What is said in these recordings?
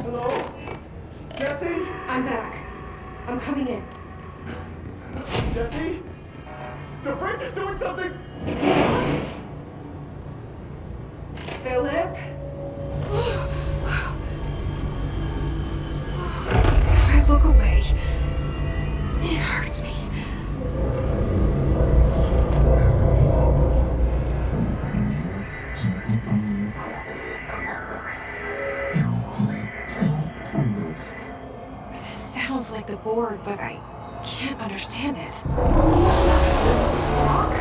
Hello? Jesse? I'm back. I'm coming in. Jesse? The bridge is doing something! Philip? If I look away, it hurts me. This sounds like the board, but I can't understand it. Fuck?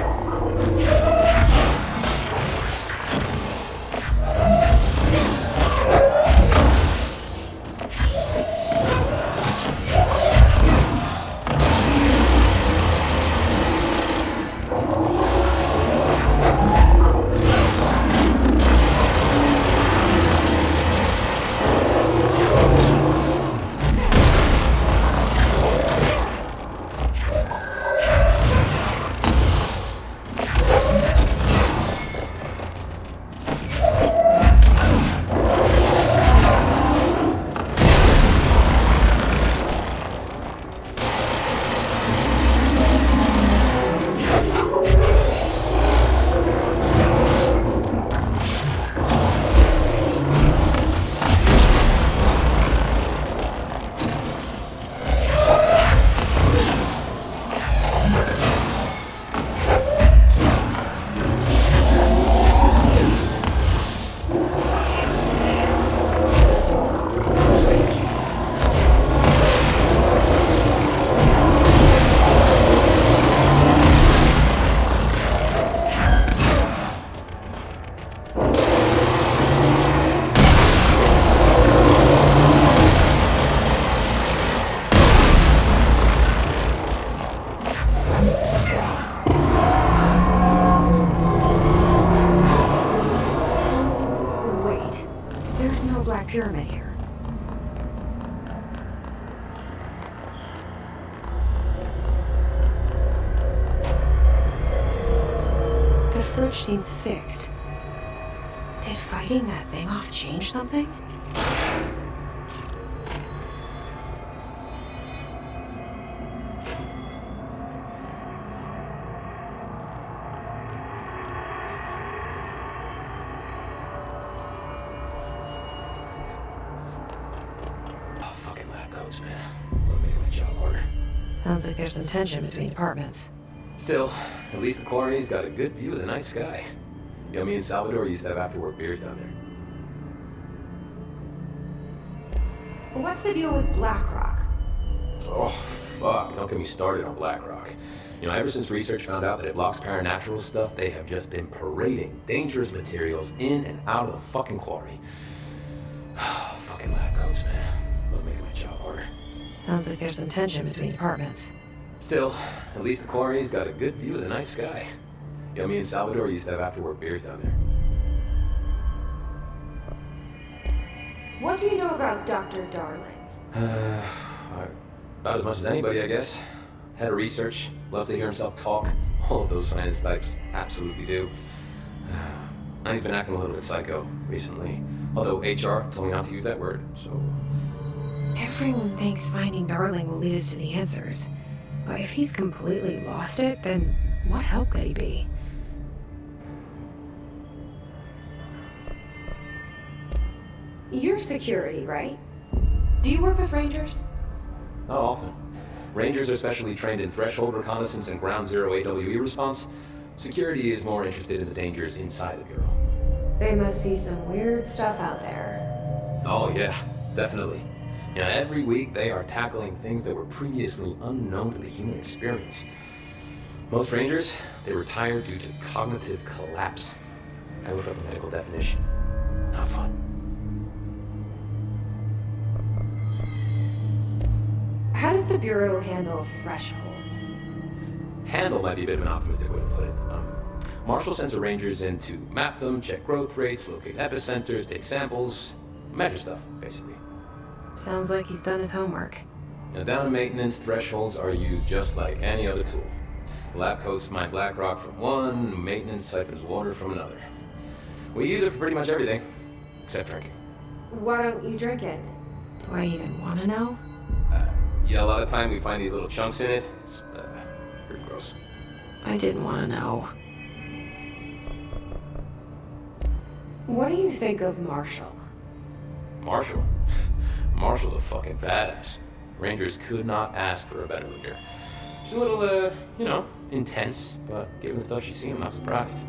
Pyramid here. The fridge seems fixed. Did fighting that thing off change something? Sounds like there's some tension between departments. Still, at least the quarry's got a good view of the night sky. You know, me and Salvador used to have after-work beers down there. What's the deal with BlackRock? Oh, fuck. Don't get me started on BlackRock. You know, ever since research found out that it blocks paranatural stuff, they have just been parading dangerous materials in and out of the fucking quarry. Fucking lab coats, man. Love making my job harder. Sounds like there's some tension between departments. Still, at least the quarry's got a good view of the night sky. You know, me and Salvador used to have after-work beers down there. What do you know about Dr. Darling? About as much as anybody, I guess. Head of research, loves to hear himself talk. All of those science types absolutely do. He's been acting a little bit psycho recently. Although HR told me not to use that word, so... Everyone thinks finding Darling will lead us to the answers. But if he's completely lost it, then what help could he be? You're security, right? Do you work with Rangers? Not often. Rangers are specially trained in threshold reconnaissance and ground zero AWE response. Security is more interested in the dangers inside the Bureau. They must see some weird stuff out there. Oh yeah, definitely. You know, every week they are tackling things that were previously unknown to the human experience. Most Rangers, they retire due to cognitive collapse. I looked up the medical definition. Not fun. How does the Bureau handle thresholds? Handle might be a bit of an optimistic way to put it. Marshall sends the Rangers in to map them, check growth rates, locate epicenters, take samples, measure stuff, basically. Sounds like he's done his homework. Now, down in maintenance, thresholds are used just like any other tool. Lab coats mine black rock from one, maintenance siphons water from another. We use it for pretty much everything, except drinking. Why don't you drink it? Do I even want to know? Yeah, a lot of time we find these little chunks in it. It's pretty gross. I didn't want to know. What do you think of Marshall? Marshall? Marshall's a fucking badass. Rangers could not ask for a better leader. She's a little, intense, but given the stuff she's seen, I'm not surprised.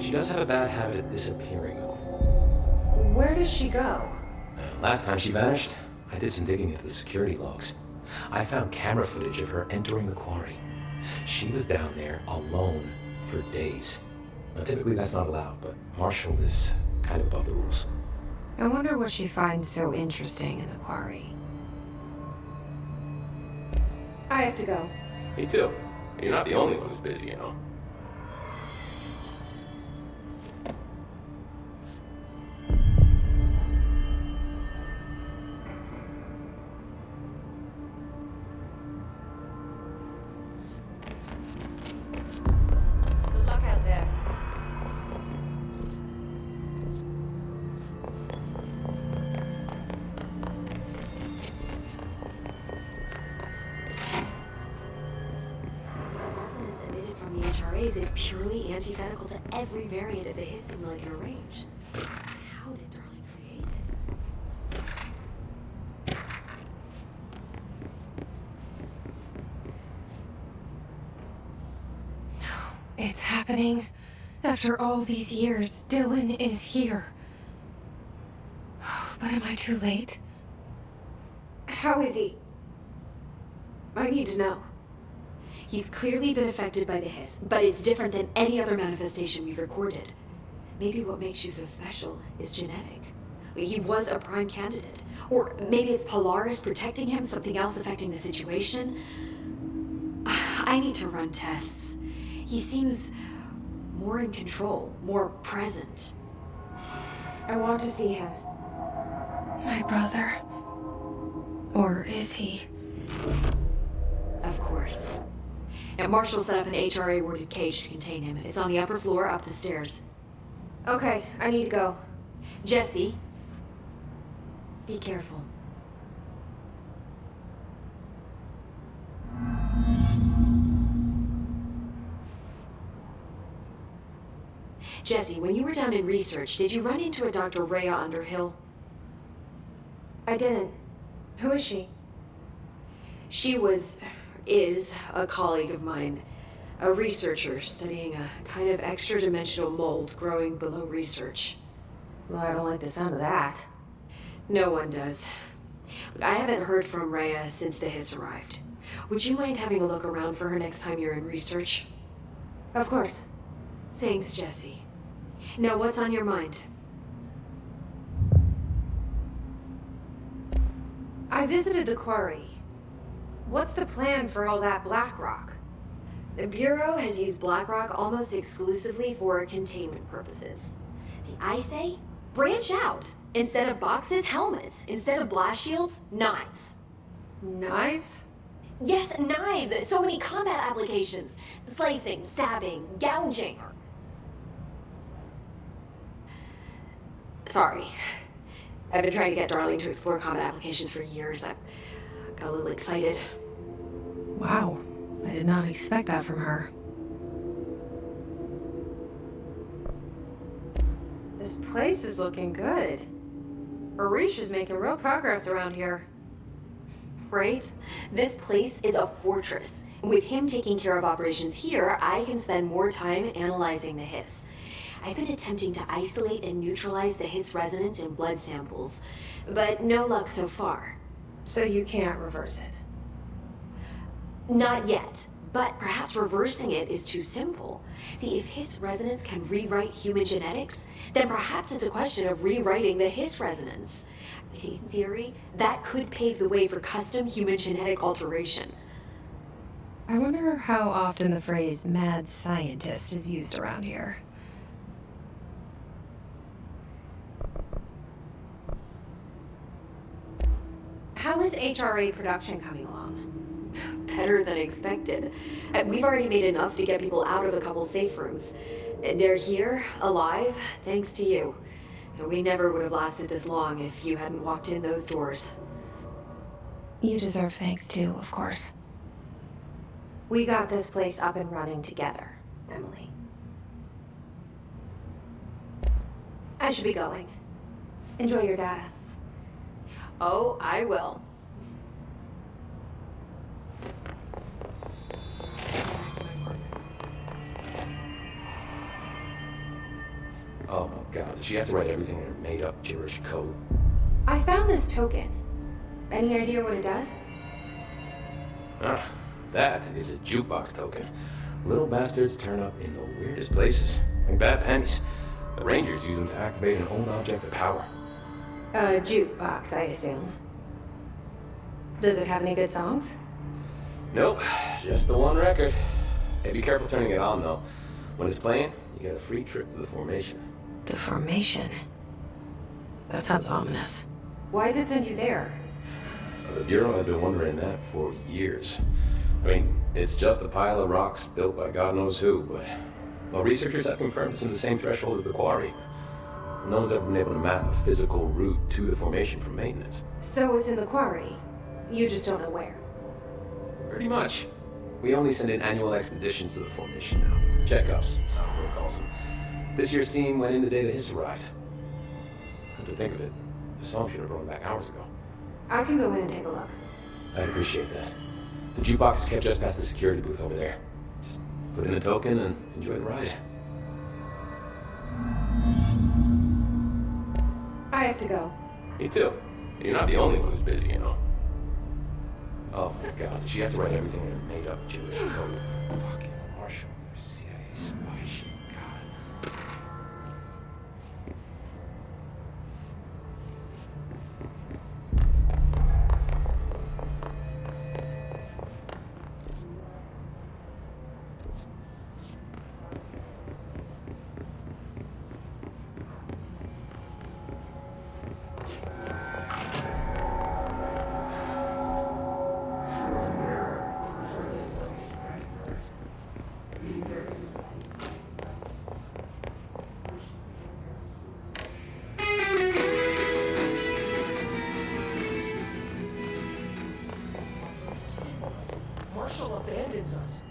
She does have a bad habit of disappearing, though. Where does she go? Last time she vanished, I did some digging into the security logs. I found camera footage of her entering the quarry. She was down there alone for days. Now, typically that's not allowed, but Marshall is kind of above the rules. I wonder what she finds so interesting in the quarry. I have to go. Me too. You're not the only one who's busy, you know. Good luck out there. Resonance emitted from the HRAs is purely antithetical to every variant of the Hiss signal I can arrange. How did Darling create it? It's happening. After all these years, Dylan is here. But am I too late? How is he? I need to know. He's clearly been affected by the Hiss, but it's different than any other manifestation we've recorded. Maybe what makes you so special is genetic. He was a prime candidate. Or maybe it's Polaris protecting him, something else affecting the situation. I need to run tests. He seems more in control, more present. I want to see him. My brother. Or is he? Of course. Now, Marshall set up an HRA-warded cage to contain him. It's on the upper floor, up the stairs. Okay, I need to go. Jesse, be careful. Jesse, when you were down in research, did you run into a Dr. Rhea Underhill? I didn't. Who is she? She is a colleague of mine, a researcher studying a kind of extra-dimensional mold growing below research. Well, I don't like the sound of that. No one does. Look, I haven't heard from Rhea since the Hiss arrived. Would you mind having a look around for her next time you're in research? Of course. Thanks, Jesse. Now, what's on your mind? I visited the quarry. What's the plan for all that black rock? The Bureau has used black rock almost exclusively for containment purposes. See, I say, branch out. Instead of boxes, helmets. Instead of blast shields, knives. Knives? Yes, knives! So many combat applications. Slicing, stabbing, gouging. Sorry. I've been trying to get Darling to explore combat applications for years. I got a little excited. Wow. I did not expect that from her. This place is looking good. Arish is making real progress around here. Right? This place is a fortress. With him taking care of operations here, I can spend more time analyzing the Hiss. I've been attempting to isolate and neutralize the Hiss resonance in blood samples, but no luck so far. So you can't reverse it? Not yet, but perhaps reversing it is too simple. See, if Hiss resonance can rewrite human genetics, then perhaps it's a question of rewriting the Hiss resonance. In theory, that could pave the way for custom human genetic alteration. I wonder how often the phrase mad scientist is used around here. How is HRA production coming along? Better than expected. We've already made enough to get people out of a couple safe rooms. They're here, alive, thanks to you. We never would have lasted this long if you hadn't walked in those doors. You deserve thanks too, of course. We got this place up and running together, Emily. I should be going. Enjoy your data. Oh, I will. Oh my god, did she have to write everything in her made-up gibberish code? I found this token. Any idea what it does? Ah, that is a jukebox token. Little bastards turn up in the weirdest places, like bad pennies. The Rangers use them to activate an old object of power. A jukebox, I assume. Does it have any good songs? Nope, just the one record. Hey, be careful turning it on, though. When it's playing, you get a free trip to the formation. The formation? That sounds ominous. Why does it send you there? The Bureau had been wondering that for years. I mean, it's just a pile of rocks built by God knows who, but... Well, researchers have confirmed it's in the same threshold as the quarry. No one's ever been able to map a physical route to the formation for maintenance. So it's in the quarry. You just don't know where. Pretty much. We only send in annual expeditions to the formation now. Checkups, Soundboard calls them. This year's team went in the day the hiss arrived. Come to think of it, the song should have brought back hours ago. I can go in and take a look. I'd appreciate that. The jukebox is kept just past the security booth over there. Just put in a token and enjoy the ride. I have to go. Me too. You're not the only one who's busy, you know. Oh my god, did she have to write everything in a made-up Jewish code? Fucking Marshall with her CIA spy shit, god. Marshall abandons us.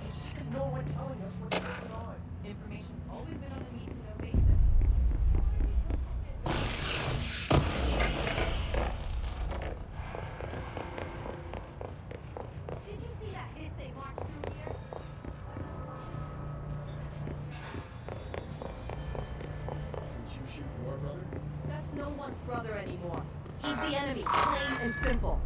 I'm sick of no one telling us what's going on. Information's always been on a need-to-know basis. Did you see that hit they marched through here? Didn't you shoot your brother? That's no one's brother anymore. He's the enemy, plain and simple.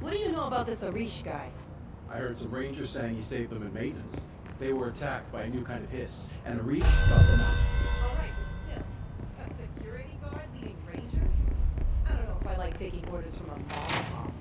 What do you know about this Arish guy? I heard some rangers saying he saved them in maintenance. They were attacked by a new kind of hiss, and Arish got them out. Alright, but still, a security guard leading rangers? I don't know if I like taking orders from a mom.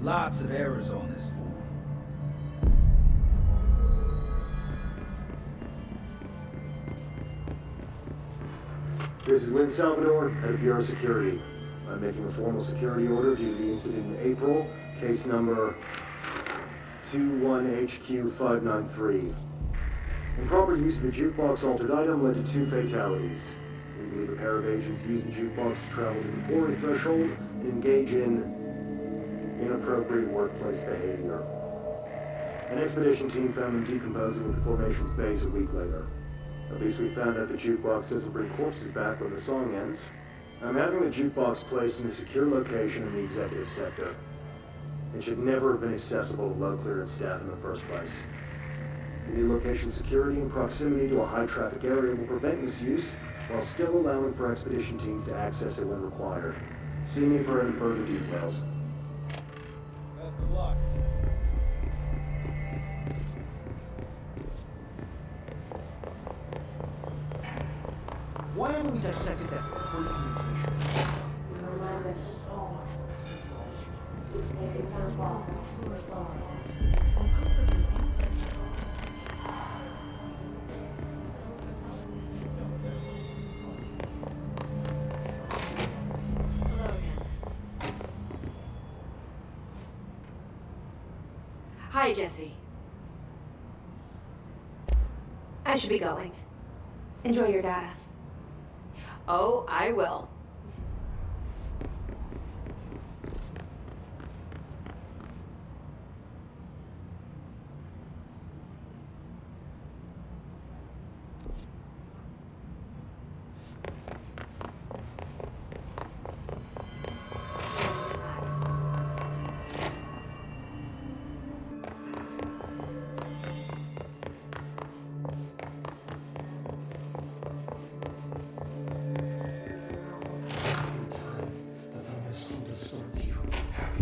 lots of errors on this form. This is Lynn Salvador, head of Bureau Security. I'm making a formal security order due to the incident in April, case number 21HQ593. Improper use of the jukebox altered item led to 2 fatalities. We believe a pair of agents used the jukebox to travel to the quarry threshold and engage in inappropriate workplace behavior. An expedition team found them decomposing at the formation's base a week later. At least we found out the jukebox doesn't bring corpses back when the song ends. I'm having the jukebox placed in a secure location in the executive sector. It should never have been accessible to low-clearance staff in the first place. New location security and proximity to a high-traffic area will prevent misuse, while still allowing for expedition teams to access it when required. See me for any further details. Best of luck. Why haven't we dissected that freaking picture? Hi, Jesse. I should be going. Enjoy your data. Oh, I will.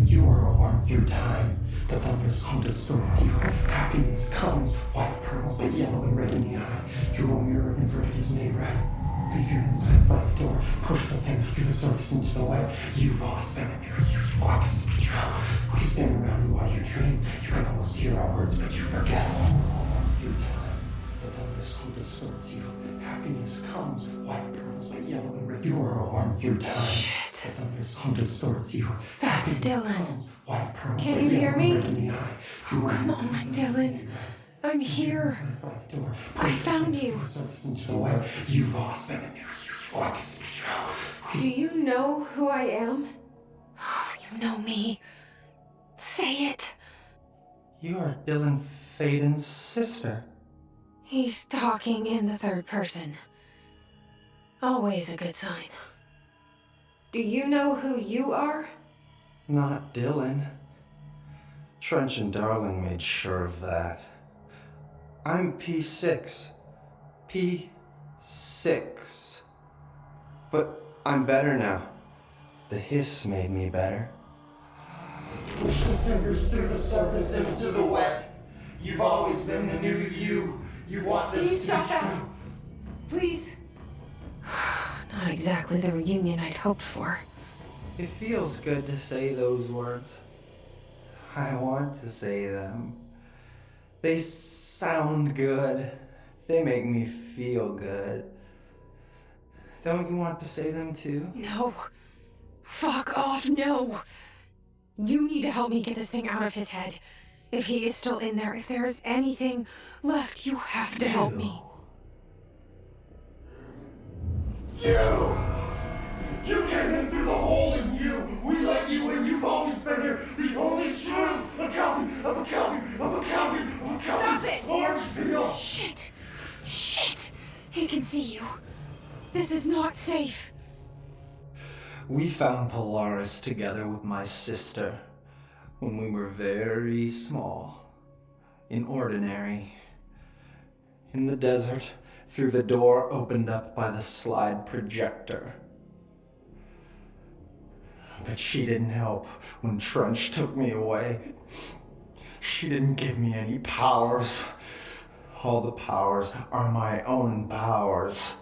You are warm through time. The thunderstorm distorts you. Happiness comes, white pearls, but yellow and red in the eye. Through a mirror inverted is made right. Leave your insides by the door. Push the thing through the surface into the web. You've always been a new youth. Walks the patrol. We stand around you while you dream. You can almost hear our words, but you forget. Through time, the thunderstorm distorts you. Happiness comes, white pearls, but yellow and red. You are warm through time. Shit. The thunderstorm distorts you. That's Dylan. Comes, white pearls, Can but you hear yellow me? and red in the eye. Oh, come on, Dylan. I'm here. I found you. You've always been a new youth. Walks the patrol. Do you know who I am? Oh, you know me. Say it. You are Dylan Faden's sister. He's talking in the third person. Always a good sign. Do you know who you are? Not Dylan. Trench and Darling made sure of that. I'm P6. P6. But I'm better now. The hiss made me better. Push the fingers through the surface into the wet. You've always been the new you. You want this Please to be stop that. true. Please. Not exactly the reunion I'd hoped for. It feels good to say those words. I want to say them. They sound good. They make me feel good. Don't you want to say them too? No. Fuck off, no. You need to help me get this thing out of his head. If he is still in there, if there is anything left, you have to help me. You! You came in through the hole in you! We let you in, you've always been here! The only truth! A copy of a copy of a copy of a copy! Stop it! Orange peel! Shit! Shit! He can see you. This is not safe. We found Polaris together with my sister when we were very small, in ordinary, in the desert, through the door opened up by the slide projector. But she didn't help when Trench took me away. She didn't give me any powers. All the powers are my own powers.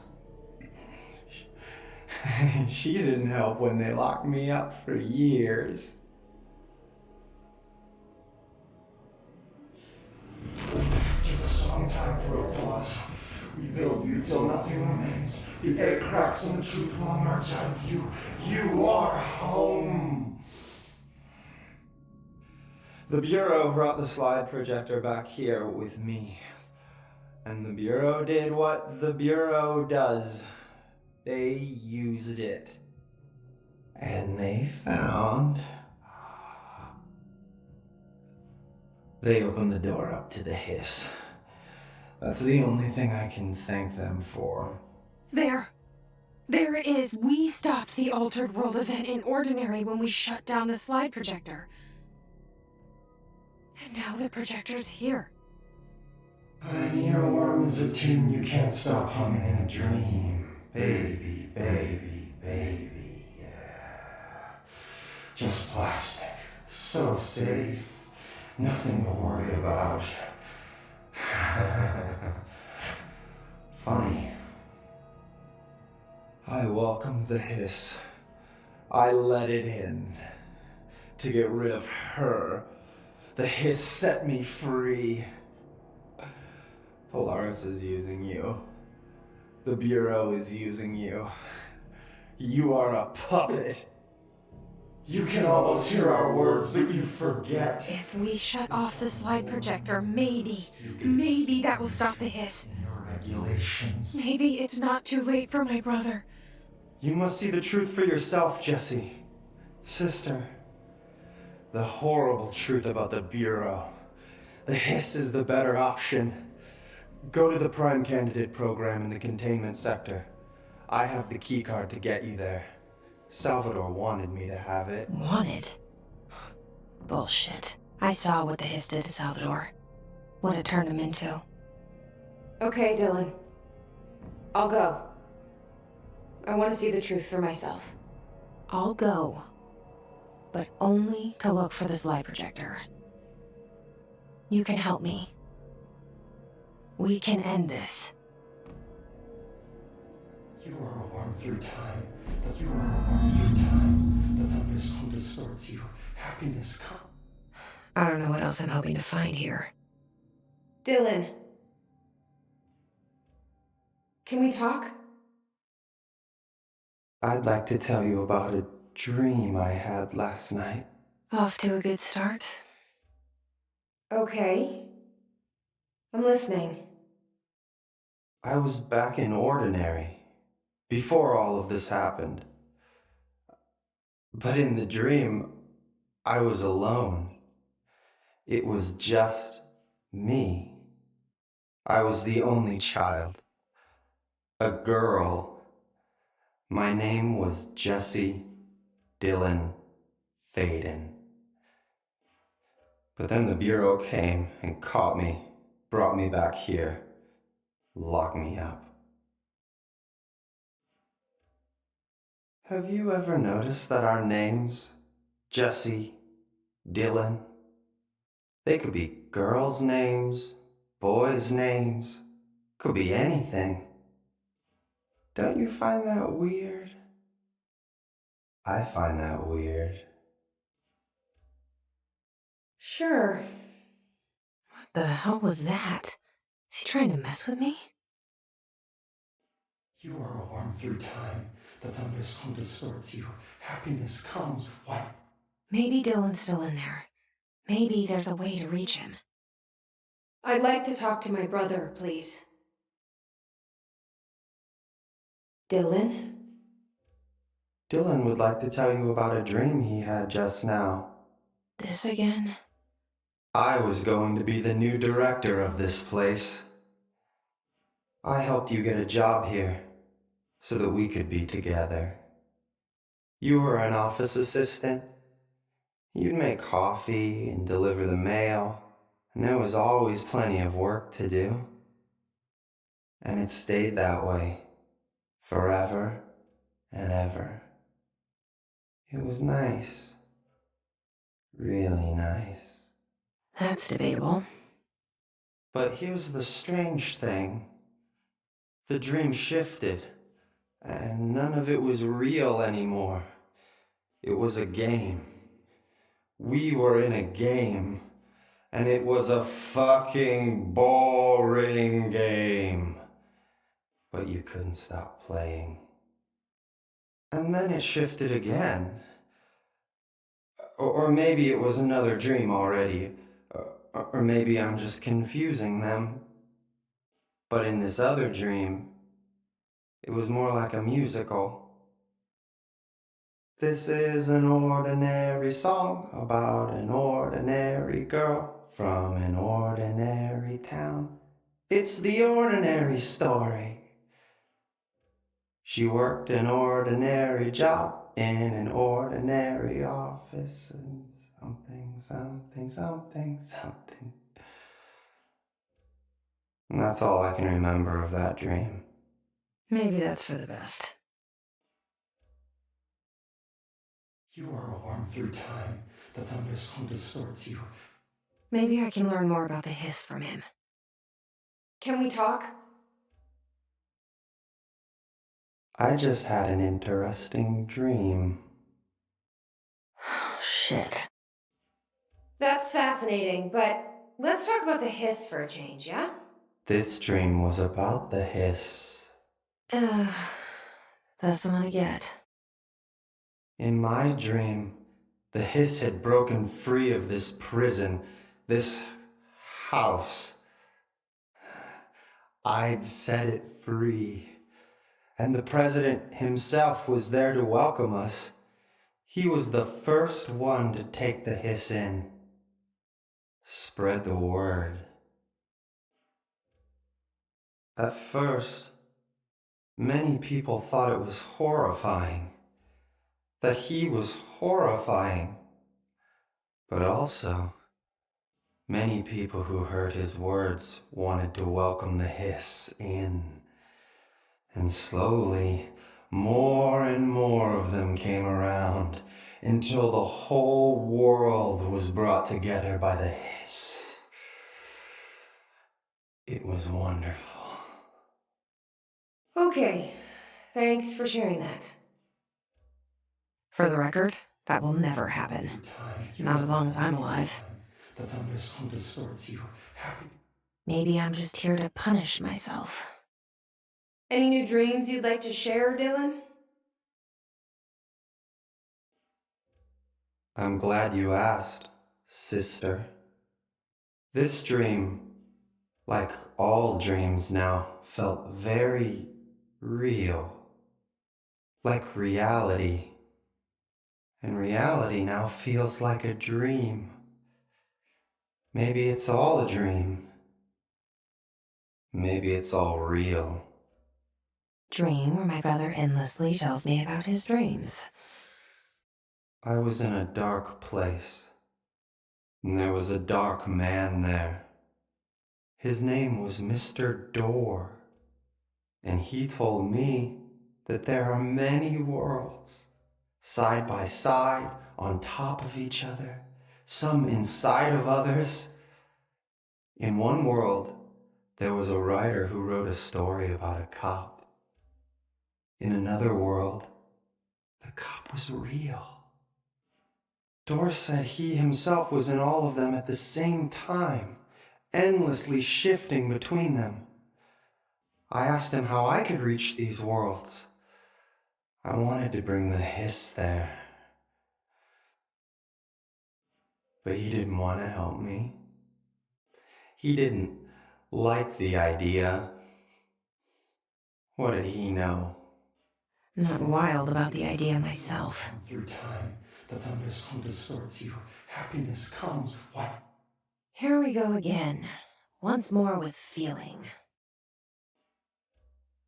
She didn't help when they locked me up for years. time for applause. We build you till nothing remains. The egg cracks and the truth will emerge out of you. You are home. The Bureau brought the slide projector back here with me. And the Bureau did what the Bureau does. They used it. And they found... They opened the door up to the hiss. That's the only thing I can thank them for. There it is. We stopped the Altered World event in Ordinary when we shut down the slide projector. And now the projector's here. An earworm is a tune you can't stop humming in a dream. Baby, baby, baby, yeah. Just plastic. So safe. Nothing to worry about. Funny. I welcomed the hiss. I let it in. To get rid of her. The hiss set me free. Polaris is using you. The Bureau is using you. You are a puppet. You can almost hear our words, but you forget. If we shut off the slide projector, maybe that will stop the hiss. Your regulations. Maybe it's not too late for my brother. You must see the truth for yourself, Jessie. Sister. The horrible truth about the Bureau. The hiss is the better option. Go to the Prime Candidate program in the containment sector. I have the keycard to get you there. Salvador wanted me to have it. Wanted? Bullshit. I saw what the hiss did to Salvador. What it turned him into. Okay, Dylan. I'll go. I want to see the truth for myself. I'll go. But only to look for the slide projector. You can help me. We can end this. You are a worm through time. That you are a worm through time. The thunderstorm distorts you. Happiness comes. I don't know what else I'm hoping to find here. Dylan. Can we talk? I'd like to tell you about a dream I had last night. Off to a good start. Okay. I'm listening. I was back in Ordinary, before all of this happened. But in the dream, I was alone. It was just me. I was the only child. A girl. My name was Jesse Dylan Faden. But then the Bureau came and caught me, brought me back here, locked me up. Have you ever noticed that our names, Jesse, Dylan, they could be girls' names, boys' names, could be anything. Don't you find that weird? I find that weird. Sure. What the hell was that? Is he trying to mess with me? You are a worm through time. The thunderstorm distorts you. Happiness comes. What? Maybe Dylan's still in there. Maybe there's a way to reach him. I'd like to talk to my brother, please. Dylan? Dylan would like to tell you about a dream he had just now. This again? I was going to be the new director of this place. I helped you get a job here, so that we could be together. You were an office assistant. You'd make coffee and deliver the mail, and there was always plenty of work to do. And it stayed that way, forever and ever. It was nice. Really nice. That's debatable. But here's the strange thing. The dream shifted, and none of it was real anymore. It was a game. We were in a game, and it was a fucking boring game. But you couldn't stop playing. And then it shifted again. Or maybe it was another dream already. Or maybe I'm just confusing them. But in this other dream, it was more like a musical. This is an ordinary song about an ordinary girl from an ordinary town. It's the ordinary story. She worked an ordinary job in an ordinary office and something. And that's all I can remember of that dream. Maybe that's for the best. You are a worm through time. The thunderstorm distorts you. Maybe I can learn more about the hiss from him. Can we talk? I just had an interesting dream. Shit. That's fascinating, but let's talk about the hiss for a change, yeah? This dream was about the hiss. Best I'm gonna get. In my dream, the hiss had broken free of this prison, this house. I'd set it free. And the president himself was there to welcome us. He was the first one to take the hiss in. Spread the word. At first, many people thought it was horrifying. That he was horrifying. But also, many people who heard his words wanted to welcome the hiss in. And slowly, more and more of them came around until the whole world was brought together by the hiss. It was wonderful. Okay, thanks for sharing that. For the record, that will never happen. Not as long as I'm alive. The thunderstorm distorts you. Happy. Maybe I'm just here to punish myself. Any new dreams you'd like to share, Dylan? I'm glad you asked, sister. This dream, like all dreams now, felt very real. Like reality. And reality now feels like a dream. Maybe it's all a dream. Maybe it's all real. Dream where my brother endlessly tells me about his dreams. I was in a dark place, and there was a dark man there. His name was Mr. Door, and he told me that there are many worlds, side by side, on top of each other, some inside of others. In one world, there was a writer who wrote a story about a cop. In another world, the cop was real. Door said he himself was in all of them at the same time, endlessly shifting between them. I asked him how I could reach these worlds. I wanted to bring the hiss there. But he didn't want to help me. He didn't like the idea. What did he know? Not wild about the idea myself. Through time, the thunderstorm distorts you. Happiness comes. What? Here we go again. Once more with feeling.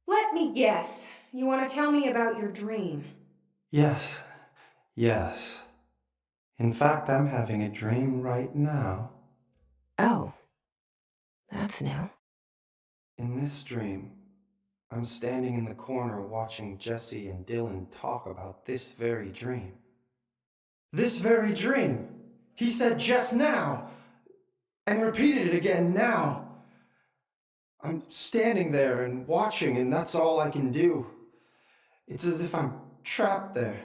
Let me guess. You want to tell me about your dream? Yes. In fact, I'm having a dream right now. Oh. That's new. In this dream, I'm standing in the corner watching Jesse and Dylan talk about this very dream. This very dream! He said just now! And repeated it again now! I'm standing there and watching, and that's all I can do. It's as if I'm trapped there.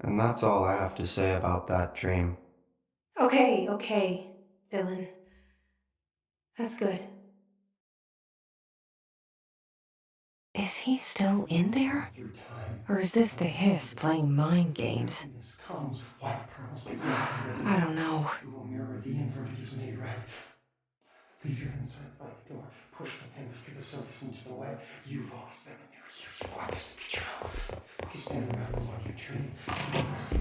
And that's all I have to say about that dream. Okay, Dylan. That's good. Is he still in there? Or is this the hiss playing mind games? I don't know. The inverted is made right. Leave your inside by the door. Push the fingers through the surface into the way. You've lost them and you want this to be true. You stand around and while you dream. You must be